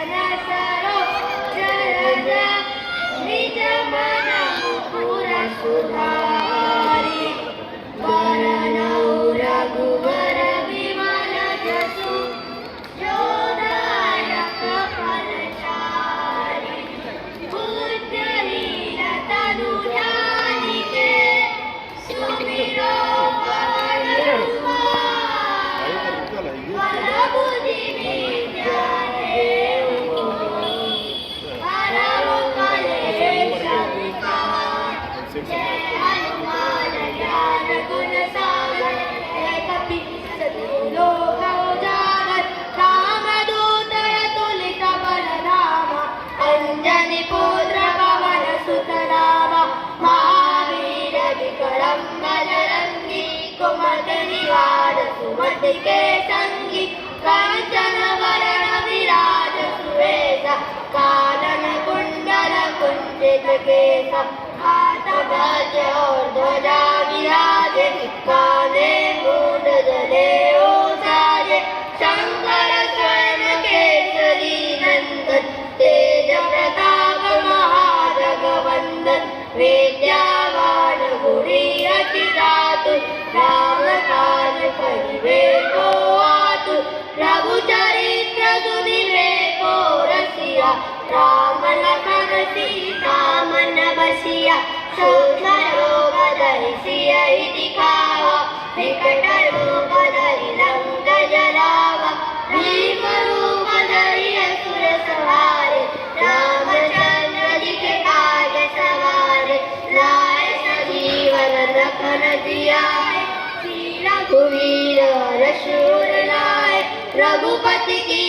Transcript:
सरो जरज निज मन मुकुर सुधारी वरनौ रघुवर विमल जसु जोदायक फलचारी बुद्धिहीन तनु जानिके सुमिरो पवन कुमार बल बुद्धि विद्या देहु हरहु कलेश विकार जय हनुमान ज्ञान गुण सागर जय कपीस तिहु लोक उजागर रामदूत अतुलित बल रामा अंजनी पुत्र पवन सुत नामा महावीर विक्रम बजरंगी कुमति निवार सुमति के संगी कांचन वरण विराज सुवेश कानन कुंडल कुंचित केश हाथ वज्र और ध्वजा विराजे कांधे मूंज जनेऊ साजे शंकर स्वयं केसरी नंदन तेज प्रताप महाजगवंदन विद्यावान गुणी अति चातुर राम काज करिबे को आतुर रघुचरित्र सुनिबे को रसिया राम लखन सीता मन बसिया सूक्ष्म रूप धरि सियहि दिखावा विकट रूप धरि लंक जरावा भीम रूप धरि असुर संहारे रामचंद्र जी के काज सवारे लाए सजीवन लखन जियाए श्री रघुवीर हर्ष उर लाए रघुपति की